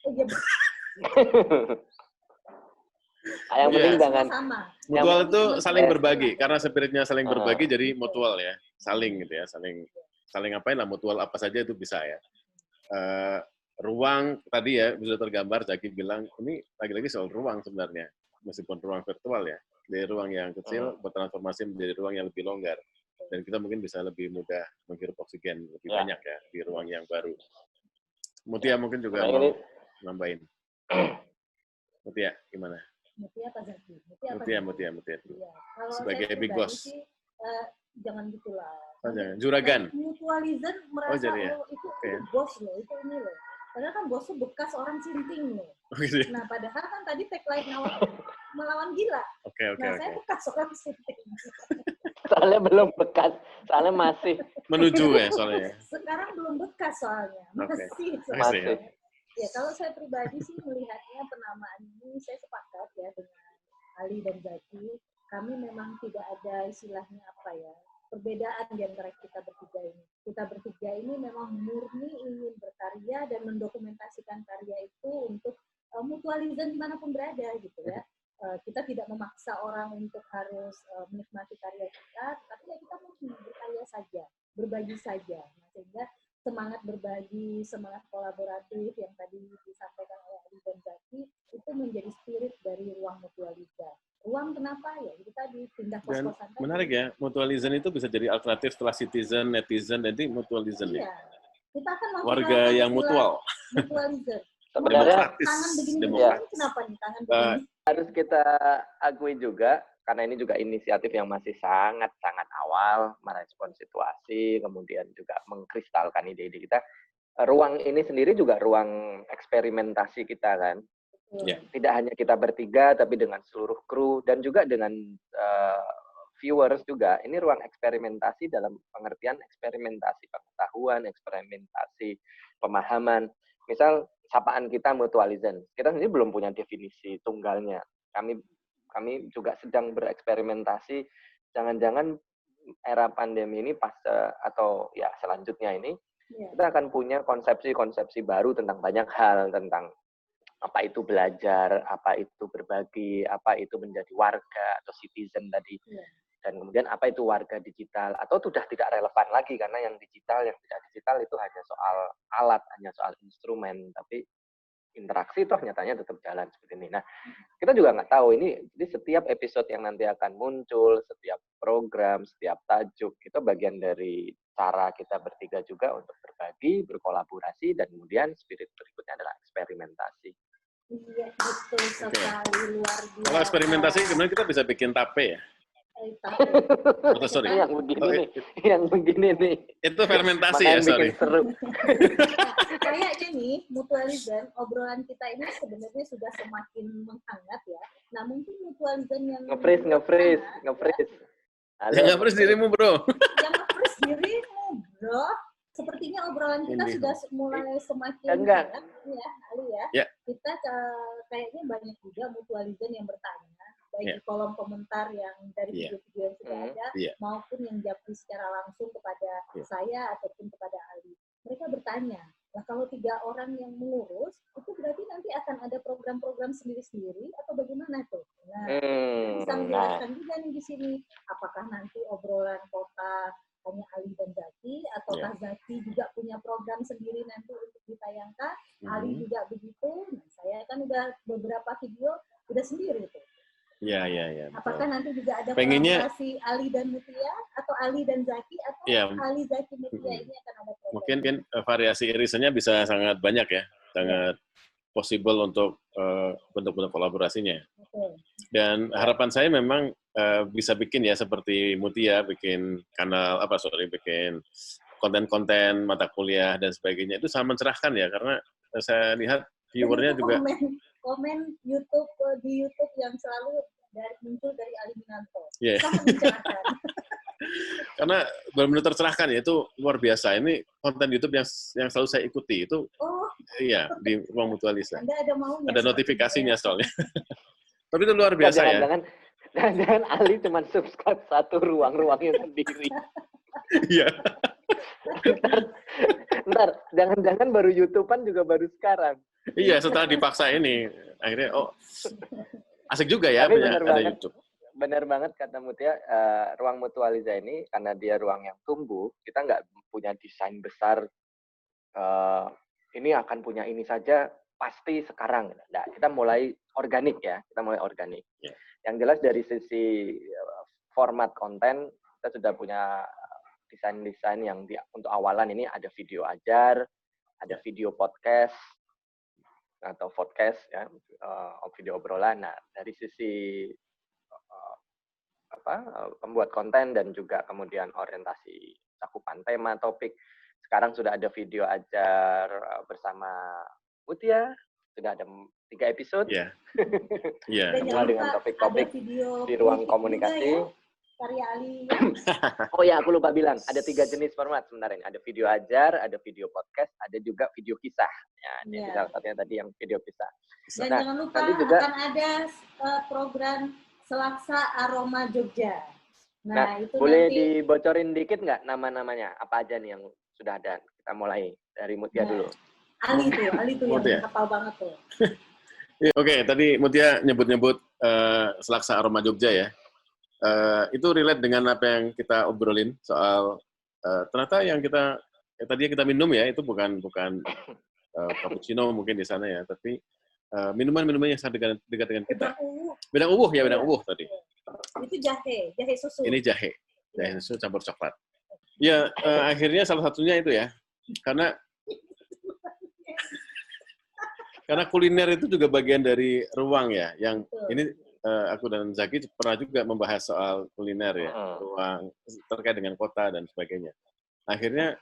S3: Yang penting jangan.
S2: Mutual itu saling berbagi, karena spiritnya saling berbagi, jadi mutual ya, saling gitu ya, saling ngapain lah, mutual apa saja itu bisa ya. Ruang tadi ya bisa tergambar, Zaki bilang ini lagi-lagi soal ruang sebenarnya, meskipun ruang virtual ya. Dari ruang yang kecil bertransformasi menjadi ruang yang lebih longgar, dan kita mungkin bisa lebih mudah menghirup oksigen lebih banyak ya di ruang yang baru. Mutia mungkin juga mau nambahin. Mutia gimana?
S1: Mutia apa Zaki?
S2: Mutia.
S1: Ya,
S2: sebagai big boss.
S1: Jangan gitulah.
S2: Juragan.
S1: Mutualizer merasa itu bos loh, itu ini loh. Padahal kan bosnya bekas orang sinting loh.
S2: gitu.
S1: Nah, padahal kan tadi tagline awal melawan gila. Nah, saya bekas orang syuting.
S3: Soalnya belum bekas, soalnya masih
S2: menuju ya soalnya.
S1: Sekarang belum bekas soalnya,
S3: masih.
S1: Ya, kalau saya pribadi sih melihatnya penamaan ini saya sepakat ya dengan Ali dan Zaki. Kami memang tidak ada istilahnya apa ya, perbedaan di antara kita bertiga ini. Kita bertiga ini memang murni ingin berkarya dan mendokumentasikan karya itu untuk mutualism dimanapun berada gitu ya. Kita tidak memaksa orang untuk harus menikmati karya kita, tapi ya kita mau berkarya saja, berbagi saja. Nah, sehingga semangat berbagi, semangat kolaboratif yang tadi disampaikan oleh Ali dan Zaki itu menjadi spirit dari ruang mutualisme. Ruang kenapa ya? Itu tadi pindah kos-kosan tadi.
S2: Menarik ya, mutualism itu bisa jadi alternatif setelah citizen, netizen, jadi mutualism
S1: ya. Kita akan
S2: warga yang mutual.
S1: Mutualism.
S3: Sebenarnya
S1: tangan begini-begini kenapa nih tangan begini?
S3: Harus kita akui juga, karena ini juga inisiatif yang masih sangat-sangat awal, merespon situasi, kemudian juga mengkristalkan ide-ide kita. Ruang ini sendiri juga ruang eksperimentasi kita kan. Tidak hanya kita bertiga, tapi dengan seluruh kru, dan juga dengan viewers juga. Ini ruang eksperimentasi dalam pengertian eksperimentasi pengetahuan, eksperimentasi pemahaman. Misal, sapaan kita mutualism. Kita sendiri belum punya definisi tunggalnya. Kami juga sedang bereksperimentasi. Jangan-jangan era pandemi ini atau ya selanjutnya ini, kita akan punya konsepsi-konsepsi baru tentang banyak hal, tentang apa itu belajar, apa itu berbagi, apa itu menjadi warga atau citizen tadi. Dan kemudian apa itu warga digital, atau sudah tidak relevan lagi karena yang digital, yang tidak digital itu hanya soal alat, hanya soal instrumen, tapi interaksi toh nyatanya tetap jalan seperti ini. Nah, kita juga nggak tahu ini, jadi setiap episode yang nanti akan muncul, setiap program, setiap tajuk, itu bagian dari cara kita bertiga juga untuk berbagi, berkolaborasi, dan kemudian spirit berikutnya adalah eksperimentasi.
S1: Iya, betul sekali, luar biasa.
S2: Kalau eksperimentasi, kemudian kita bisa bikin tape ya?
S3: Oh, sorry. Yang begini nih, yang begini nih.
S2: Itu fermentasi ya, sorry.
S3: Seru.
S1: Kayaknya nih, mutualism, obrolan kita ini sebenarnya sudah semakin menghangat ya. Nah, mungkin mutualism yang
S3: nge-freeze.
S2: Yang nge-freeze dirimu, bro.
S1: Yang nge-freeze dirimu, bro. Sepertinya obrolan kita sudah mulai semakin
S3: hangat
S1: ya, Ali ya. Kita kayaknya banyak juga mutualism yang bertanya, baik di kolom komentar yang dari video-video yang sudah ada, maupun yang japri secara langsung kepada saya ataupun kepada Ali. Mereka bertanya, nah kalau 3 orang yang mengurus, itu berarti nanti akan ada program-program sendiri-sendiri atau bagaimana tuh? Nah, bisa menjelaskan juga nih di sini, apakah nanti obrolan kota hanya Ali dan Zaki, ataukah Zaki juga punya program sendiri nanti untuk ditayangkan, Ali juga begitu. Nah, saya kan udah beberapa video udah sendiri tuh.
S2: Iya.
S1: Apakah nanti juga ada kolaborasi Ali dan Mutia, atau Ali dan Zaki, atau Ali, Zaki, Mutia ini akan ada program?
S2: Mungkin kan variasi irisannya bisa sangat banyak ya, sangat possible untuk bentuk-bentuk kolaborasinya. Dan harapan saya memang bisa bikin ya seperti Mutia, bikin kanal bikin konten-konten mata kuliah dan sebagainya, itu sangat mencerahkan ya, karena saya lihat viewernya juga
S1: komen YouTube di YouTube yang selalu muncul dari Ali Minanto.
S2: Yeah.
S1: Sangat mencerahkan.
S2: Karena benar-benar tercerahkan ya, itu luar biasa. Ini konten YouTube yang selalu saya ikuti itu. Iya, di ruang mutualisme.
S1: Ada maunya.
S2: Ada notifikasinya soalnya. Tapi itu luar biasa ya.
S3: Jangan Ali cuma subscribe satu ruang-ruangnya sendiri.
S2: Iya.
S3: Ntar, jangan-jangan baru YouTube-an juga baru sekarang.
S2: Iya, setelah dipaksa ini. Akhirnya, asik juga ya punya ada YouTube.
S3: Benar banget kata Mutia, ruang mutualiza ini, karena dia ruang yang tumbuh, kita nggak punya desain besar, ini akan punya ini saja, pasti sekarang. Nah, kita mulai organik ya, Yeah. Yang jelas dari sisi format konten, kita sudah punya desain-desain yang untuk awalan ini ada video ajar, ada video podcast, atau podcast ya, video obrolan. Nah, dari sisi pembuat konten dan juga kemudian orientasi cakupan tema topik, sekarang sudah ada video ajar bersama Mutia, sudah ada 3 episode.
S2: Iya. Iya.
S3: Semua dengan topik-topik di ruang komunikasi.
S1: Karya Ali.
S3: Oh ya, aku lupa bilang, ada 3 jenis format sebenarnya. Ada video ajar, ada video podcast, ada juga video kisah. Ya, ini salah satunya tadi yang video kisah.
S1: Dan jangan lupa juga akan ada program Selaksa Aroma Jogja.
S3: Nah, itu boleh nanti dibocorin dikit nggak nama-namanya? Apa aja nih yang sudah ada? Kita mulai dari Mutia dulu.
S1: Ali tuh yang hafal banget tuh.
S2: Oke, tadi Mutia nyebut-nyebut Selaksa Aroma Jogja ya. Itu relate dengan apa yang kita obrolin soal ternyata yang tadi yang kita minum ya itu bukan cappuccino mungkin di sana ya, tapi minuman-minuman yang sangat dekat dengan kita. Bidang uwuh tadi.
S1: Itu jahe susu.
S2: Ini jahe susu campur coklat. Ya akhirnya salah satunya itu ya, karena kuliner itu juga bagian dari ruang ya, yang ini aku dan Zaki pernah juga membahas soal kuliner ya, ruang terkait dengan kota dan sebagainya. Akhirnya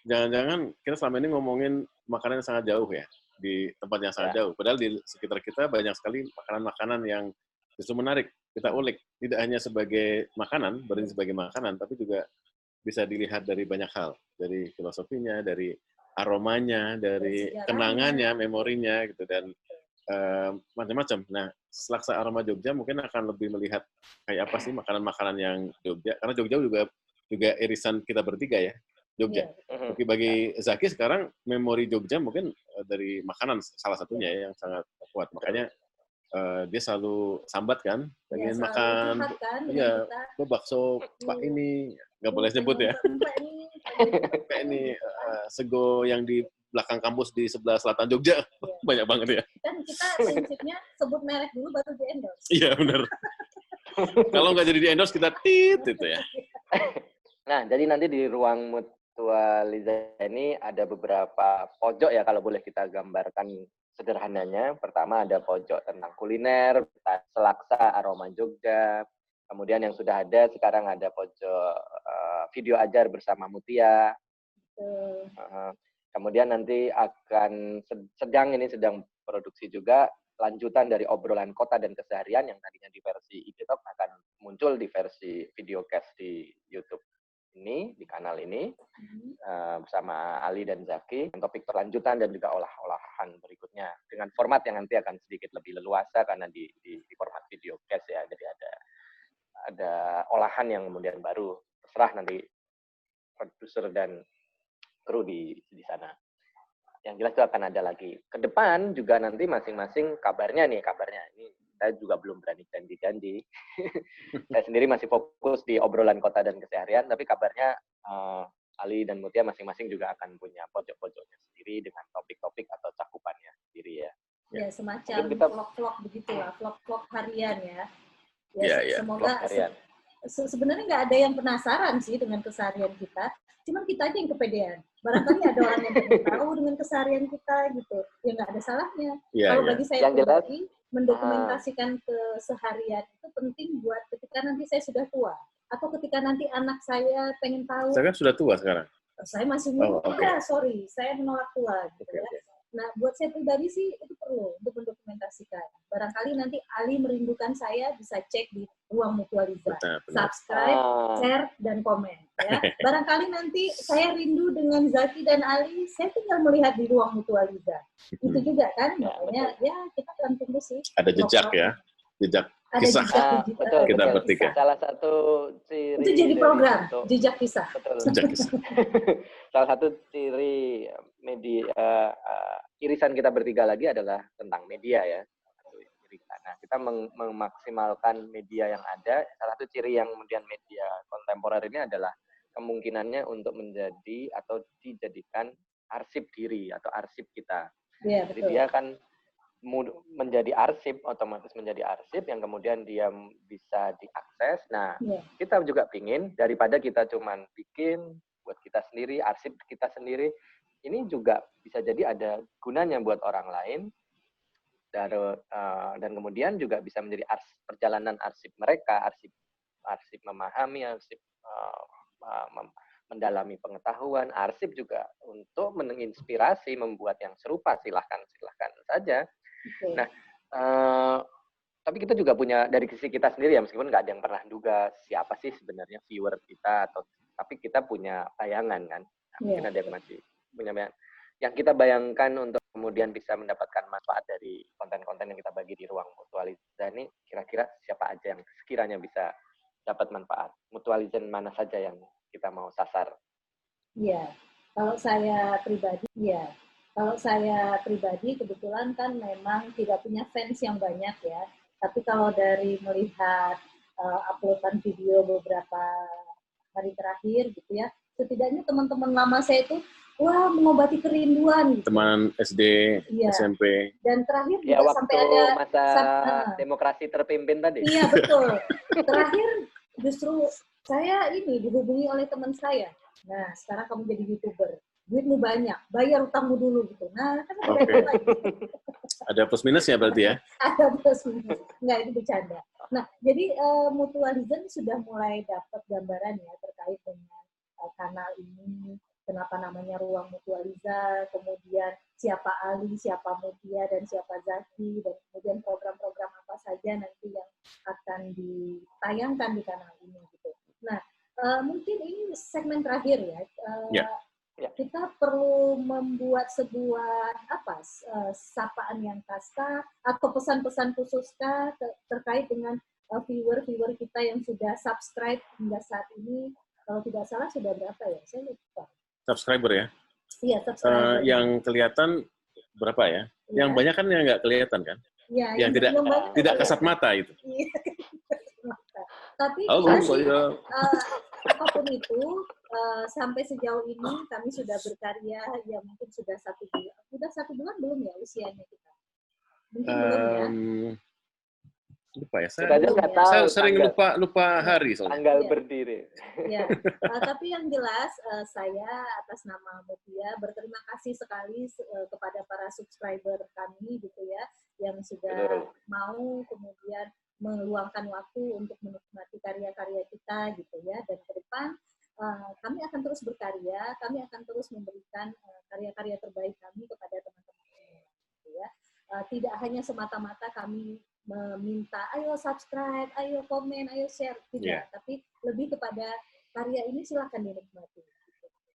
S2: jangan-jangan kita selama ini ngomongin makanan yang sangat jauh ya, di tempat yang sangat jauh. Padahal di sekitar kita banyak sekali makanan-makanan yang justru menarik kita ulik. Tidak hanya sebagai makanan, berarti sebagai makanan, tapi juga bisa dilihat dari banyak hal, dari filosofinya, dari aromanya, dari kenangannya, memorinya gitu, dan macam-macam. Nah, Selaksa Aroma Jogja mungkin akan lebih melihat kayak apa sih makanan-makanan yang Jogja, karena Jogja juga irisan kita bertiga ya, Jogja. Bagi Zaki sekarang memori Jogja mungkin dari makanan salah satunya ya, yang sangat kuat. Makanya dia selalu sambat kan, pengen makan, ya bakso Pak ini, nggak boleh sebut ya, Pak ini sego yang di belakang kampus di sebelah selatan Jogja, banyak banget ya.
S1: Dan kita prinsipnya sebut merek dulu baru di endorse.
S2: Iya benar. Kalau nggak jadi di endorse kita tit itu ya.
S3: Nah, jadi nanti di ruang Mutualiza ini ada beberapa pojok ya, kalau boleh kita gambarkan sederhananya. Pertama ada pojok tentang kuliner, Selaksa Aroma Jogja. Kemudian yang sudah ada sekarang ada pojok video ajar bersama Mutia. Kemudian nanti akan sedang produksi juga lanjutan dari obrolan kota dan keseharian yang tadinya di versi IG Talk akan muncul di versi videocast di YouTube ini, di kanal ini, bersama Ali dan Zaki, topik berlanjutan dan juga olah-olahan berikutnya dengan format yang nanti akan sedikit lebih leluasa karena di format videocast ya, jadi ada olahan yang kemudian baru, terserah nanti produser dan kru di sana. Yang jelas itu akan ada lagi. Ke depan juga nanti masing-masing kabarnya ini saya juga belum berani janji-janji. Saya sendiri masih fokus di obrolan kota dan keseharian, tapi kabarnya Ali dan Mutia masing-masing juga akan punya pojok-pojoknya sendiri dengan topik-topik atau cakupannya sendiri ya.
S1: Ya, semacam vlog-vlog begitulah, vlog-vlog harian ya. Semoga sebenarnya nggak ada yang penasaran sih dengan keseharian kita. Cuman kita aja yang kepedean. Barangkali ada orang yang pengen tahu dengan keseharian kita gitu. Ya nggak ada salahnya. Kalau bagi saya pribadi, mendokumentasikan keseharian itu penting buat ketika nanti saya sudah tua. Atau ketika nanti anak saya pengen tahu.
S2: Saya kan sudah tua sekarang.
S1: Saya masih muda, sorry. Saya menolak tua. Gitu ya. Nah, buat saya pribadi sih itu perlu untuk mendokumentasikan. Barangkali nanti Ali merindukan saya, bisa cek di Ruang Mutualiza. Subscribe, share, dan komen. Ya. Barangkali nanti saya rindu dengan Zaki dan Ali, saya tinggal melihat di Ruang Mutualiza. Itu juga kan, makanya ya kita akan tunggu sih.
S2: Ada jejak ya, jejak kisah kita bertiga.
S3: Salah satu ciri
S1: itu jadi program jejak kisah.
S2: Jejak kisah.
S3: Salah satu ciri media irisan kita bertiga lagi adalah tentang media ya. Nah, kita memaksimalkan media yang ada. Salah satu ciri yang kemudian media kontemporer ini adalah kemungkinannya untuk menjadi atau dijadikan arsip diri atau arsip kita.
S1: Ya,
S3: jadi dia kan menjadi arsip, otomatis menjadi arsip yang kemudian dia bisa diakses. Nah, kita juga pingin daripada kita cuman bikin buat kita sendiri, arsip kita sendiri, ini juga bisa jadi ada gunanya buat orang lain, dan kemudian juga bisa menjadi perjalanan arsip mereka, arsip memahami, arsip mendalami pengetahuan, arsip juga untuk menginspirasi, membuat yang serupa, silahkan saja.
S1: Okay.
S3: Nah, tapi kita juga punya dari sisi kita sendiri ya, meskipun nggak ada yang pernah duga siapa sih sebenarnya viewer kita, tapi kita punya bayangan kan. Nah, mungkin ada yang masih punya bayangan. Yang kita bayangkan untuk kemudian bisa mendapatkan manfaat dari konten-konten yang kita bagi di ruang Mutualiza ini, kira-kira siapa aja yang sekiranya bisa dapat manfaat? Mutualiza mana saja yang kita mau sasar?
S1: Iya, kalau saya pribadi kebetulan kan memang tidak punya fans yang banyak ya. Tapi kalau dari melihat uploadan video beberapa hari terakhir gitu ya, setidaknya teman-teman lama saya itu wah mengobati kerinduan. Gitu.
S2: Teman SD, SMP.
S1: Dan terakhir
S3: juga
S1: ya, sampai ada
S3: masa demokrasi terpimpin tadi.
S1: Iya betul. Terakhir justru saya ini dihubungi oleh teman saya. Nah sekarang kamu jadi YouTuber, duitmu banyak, bayar utangmu dulu gitu. Nah kan
S2: ada plus minusnya berarti ya?
S1: Ada plus minus. Enggak, itu bercanda. Nah, jadi Mutualiza sudah mulai dapat gambaran ya terkait dengan kanal ini, kenapa namanya Ruang Mutualiza, kemudian siapa Ali, siapa Mutia, dan siapa Zaki, dan kemudian program-program apa saja nanti yang akan ditayangkan di kanal ini gitu. Nah, mungkin ini segmen terakhir ya. Kita perlu membuat sebuah sapaan yang kasta atau pesan-pesan khususkah terkait dengan viewer kita yang sudah subscribe hingga saat ini. Kalau tidak salah sudah berapa ya? Saya lupa.
S2: Subscriber ya?
S1: Iya, subscriber.
S2: Yang kelihatan berapa ya? Yang banyak kan yang nggak kelihatan kan?
S1: Ya,
S2: yang tidak kasat mata itu.
S1: Iya, kasat mata. Tapi apapun itu, sampai sejauh ini kami sudah berkarya, ya mungkin sudah 1 bulan. Sudah 1 bulan belum ya usianya kita? Mungkin belum ya?
S2: Lupa ya, saya sering lupa hari soalnya.
S3: Tanggal berdiri.
S1: Ya, tapi yang jelas saya atas nama Mutia berterima kasih sekali kepada para subscriber kami gitu ya, yang sudah mau kemudian meluangkan waktu untuk menikmati karya-karya kita gitu ya, dan ke depan kami akan terus berkarya, kami akan terus memberikan karya-karya terbaik kami kepada teman-teman semua gitu ya. Tidak hanya semata-mata kami meminta ayo subscribe, ayo komen, ayo share, tidak, tapi lebih kepada karya ini silakan dinikmati.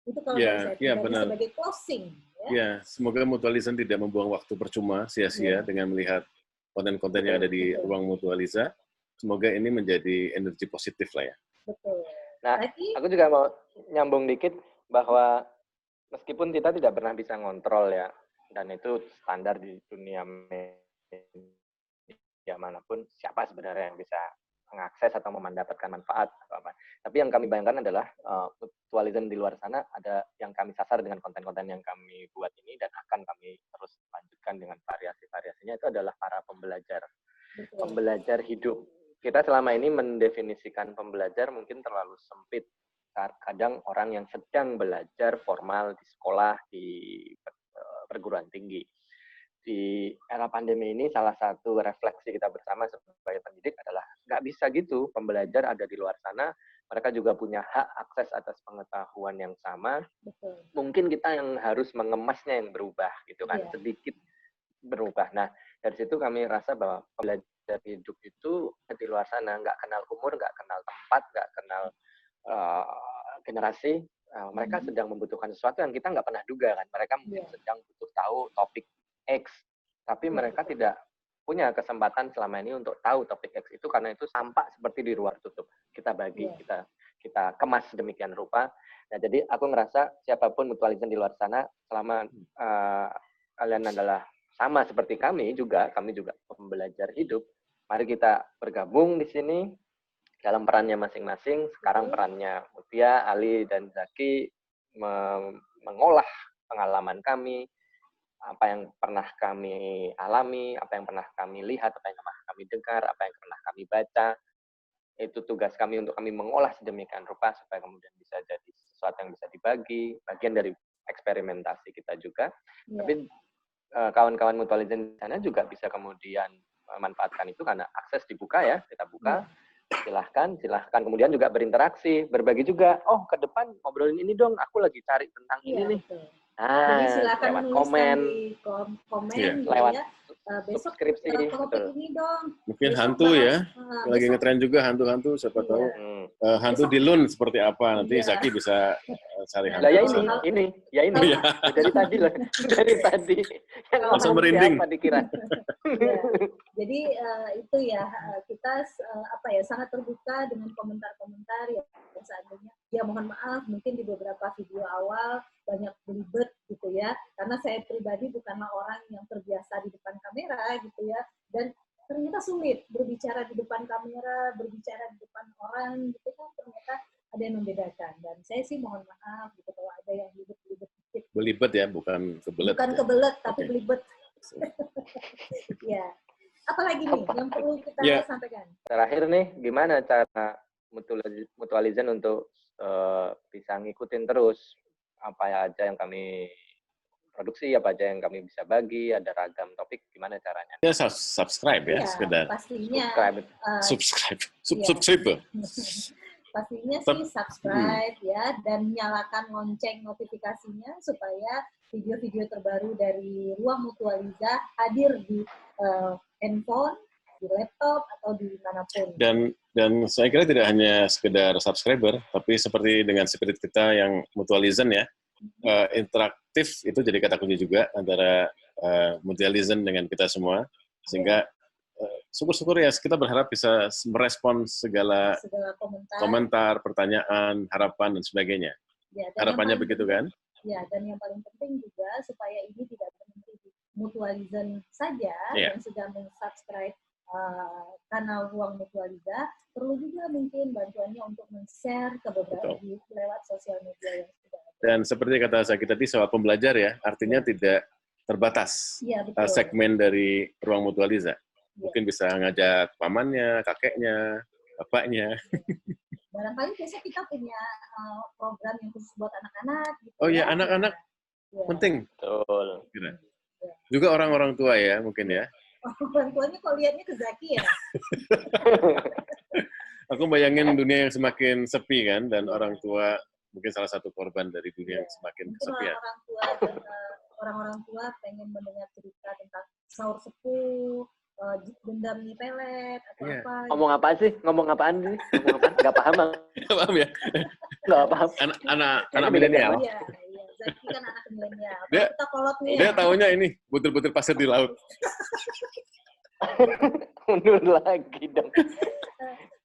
S1: Itu kalau saya sebagai closing.
S2: Ya, semoga Mutualiza tidak membuang waktu percuma, sia-sia dengan melihat konten-konten yang ada di ruang Mutualiza. Semoga ini menjadi energi positif lah ya.
S1: Betul.
S3: Nah, aku juga mau nyambung dikit bahwa meskipun kita tidak pernah bisa ngontrol ya, dan itu standar di dunia media manapun, siapa sebenarnya yang bisa mengakses atau mendapatkan manfaat atau apa. Tapi yang kami bayangkan adalah Mutualiza di luar sana ada yang kami sasar dengan konten-konten yang kami buat ini dan akan kami terus lanjutkan dengan variasi-variasinya, itu adalah para pembelajar. Betul. Pembelajar hidup. Kita selama ini mendefinisikan pembelajar mungkin terlalu sempit. Kadang orang yang sedang belajar formal di sekolah, di perguruan tinggi. Di era pandemi ini salah satu refleksi kita bersama sebagai pendidik adalah nggak bisa gitu, pembelajar ada di luar sana, mereka juga punya hak akses atas pengetahuan yang sama. Betul. Mungkin kita yang harus mengemasnya yang berubah gitu kan, sedikit berubah. Nah, dari situ kami rasa bahwa pembelajar hidup itu di luar sana nggak kenal umur, nggak kenal tempat, nggak kenal generasi. Mereka sedang membutuhkan sesuatu yang kita nggak pernah duga kan. Mereka mungkin sedang butuh tahu topik X, tapi mereka tidak punya kesempatan selama ini untuk tahu topik X itu karena itu tampak seperti di ruang tutup. Kita bagi, kita kemas sedemikian rupa. Nah, jadi aku ngerasa siapapun Mutualiza di luar sana, selama kalian adalah sama seperti kami juga pembelajar hidup, mari kita bergabung di sini dalam perannya masing-masing. Sekarang perannya Mutia, Ali, dan Zaki mengolah pengalaman kami, apa yang pernah kami alami, apa yang pernah kami lihat, apa yang pernah kami dengar, apa yang pernah kami baca. Itu tugas kami untuk kami mengolah sedemikian rupa supaya kemudian bisa jadi sesuatu yang bisa dibagi, bagian dari eksperimentasi kita juga. Tapi kawan-kawan Mutualiza di sana juga bisa kemudian memanfaatkan itu karena akses dibuka ya, kita buka. silahkan. Kemudian juga berinteraksi, berbagi juga. Oh, ke depan ngobrolin ini dong. Aku lagi cari tentang ini nih.
S1: Betul.
S3: Nah,
S1: jadi silakan
S3: lewat
S1: menuliskan
S3: komen,
S1: di komen gitu
S3: lewat
S1: ya. Besok
S3: subskripsi,
S1: topik ini dong.
S2: Mungkin
S1: Besok
S2: hantu
S1: bahas,
S2: ya, lagi ngetren juga hantu-hantu, siapa tahu hantu
S1: Besok,
S2: di Lun seperti apa, nanti Zaki bisa cari hantu.
S3: Lah ya ini. Dari tadi lah, dari tadi. Yang
S2: langsung merinding.
S3: Siapa dikira?
S1: Jadi itu ya, kita sangat terbuka dengan komentar-komentar ya, seandainya ya mohon maaf mungkin di beberapa video awal banyak belibet gitu ya, karena saya pribadi bukanlah orang yang terbiasa di depan kamera gitu ya, dan ternyata sulit berbicara di depan kamera, berbicara di depan orang gitu kan, ternyata ada yang membedakan, dan saya sih mohon maaf gitu kalau ada yang belibet dikit.
S2: Belibet ya, bukan kebelet.
S1: Bukan kebelet, tapi belibet. Ya. Apalagi nih yang perlu kita sampaikan?
S3: Terakhir nih, gimana cara Mutualizen untuk bisa ngikutin terus apa aja yang kami produksi, apa aja yang kami bisa bagi, ada ragam topik, gimana caranya?
S2: Ya, subscribe ya, sekedar.
S1: Pastinya.
S2: Subscribe.
S1: Pastinya sih subscribe ya, dan nyalakan lonceng notifikasinya supaya video-video terbaru dari Ruang Mutualiza hadir di handphone, di laptop, atau di manapun.
S2: Dan saya kira tidak hanya sekedar subscriber, tapi seperti dengan spirit kita yang Mutualizen ya, interaktif itu jadi kata kunci juga antara Mutualizen dengan kita semua, sehingga syukur-syukur ya kita berharap bisa merespon segala komentar, pertanyaan, harapan, dan sebagainya. Ya, dan harapannya begitu kan?
S1: Ya, dan yang paling penting juga supaya ini tidak berhenti di Mutualizen saja, yang sudah men-subscribe kanal Ruang Mutualiza, perlu juga mungkin bantuannya untuk men-share ke beberapa lewat sosial media yang sudah ada.
S2: Dan seperti kata saya tadi soal pembelajar ya, artinya tidak terbatas segmen dari Ruang Mutualiza. Mungkin bisa ngajak pamannya, kakeknya, bapaknya.
S1: Barangkali biasa kita punya program yang khusus buat anak-anak. Gitu
S2: oh iya, anak-anak penting.
S3: Betul.
S2: Juga orang-orang tua ya, mungkin ya.
S1: Orang tuanya kok lihatnya ke Zaki ya?
S2: Aku bayangin dunia yang semakin sepi kan, dan orang tua mungkin salah satu korban dari dunia yang semakin kesepian.
S1: Orang-orang tua pengen mendengar cerita tentang sahur sepuh, dendam mie pelet atau apa.
S3: Ngomong apaan sih? Ngomong apaan sih? Gak paham bang.
S2: Gak paham ya?
S3: Gak paham.
S2: Anak milenial.
S1: Iya. Zaki kan anak milenial.
S2: Kita kolot nih. Dia taunya ini butir-butir pasir di laut.
S3: Mundur lagi dong.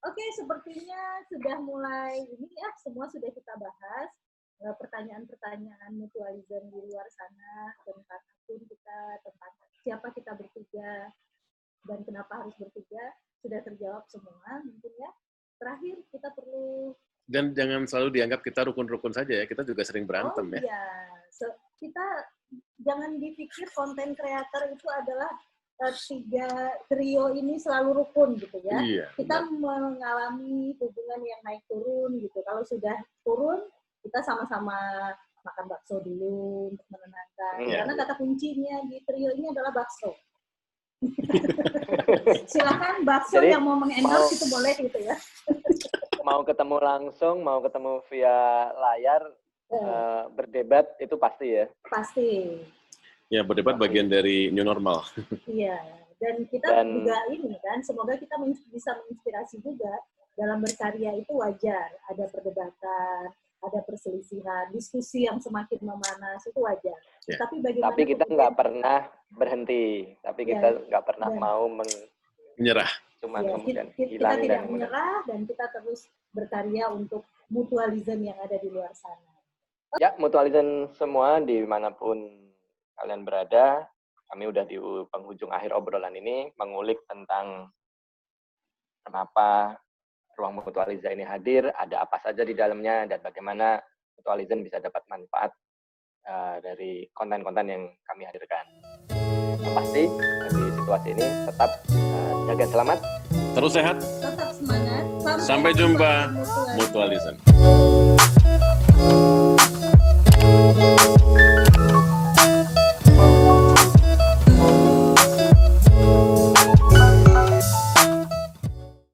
S1: Oke, sepertinya sudah mulai ini ya, semua sudah kita bahas. Pertanyaan-pertanyaan Mutualizen di luar sana tentang akun kita, tentang siapa kita bertiga, dan kenapa harus bertiga, sudah terjawab semua mungkin ya. Terakhir kita perlu,
S2: dan jangan selalu dianggap kita rukun-rukun saja ya, kita juga sering berantem ya.
S1: Iya, kita jangan dipikir konten kreator itu adalah tiga trio ini selalu rukun gitu ya.
S2: Iya,
S1: kita mengalami hubungan yang naik turun gitu. Kalau sudah turun, kita sama-sama makan bakso dulu untuk menenangkan. Karena kata kuncinya di trio ini adalah bakso. Silakan bakso yang mau mengendorse itu boleh gitu ya.
S3: Mau ketemu langsung, mau ketemu via layar, berdebat itu pasti ya.
S1: Pasti.
S2: Ya, berdebat bagian dari new normal.
S1: Iya, dan kita juga ini kan, semoga kita bisa menginspirasi juga dalam berkarya itu wajar. Ada perdebatan, ada perselisihan, diskusi yang semakin memanas itu wajar.
S2: Ya.
S3: Tapi kita nggak pernah berhenti, kita nggak pernah mau
S2: menyerah.
S3: Cuman kemudian
S1: kita tidak menyerah, dan kita terus berkarya untuk Mutualizen yang ada di luar sana.
S3: Ya, Mutualizen semua dimanapun kalian berada, kami udah di penghujung akhir obrolan ini, mengulik tentang kenapa Ruang Mutualiza ini hadir, ada apa saja di dalamnya, dan bagaimana Mutualizen bisa dapat manfaat dari konten-konten yang kami hadirkan. Yang pasti, di situasi ini tetap jaga selamat,
S2: terus sehat,
S1: tetap semangat,
S2: sampai jumpa Mutualizen.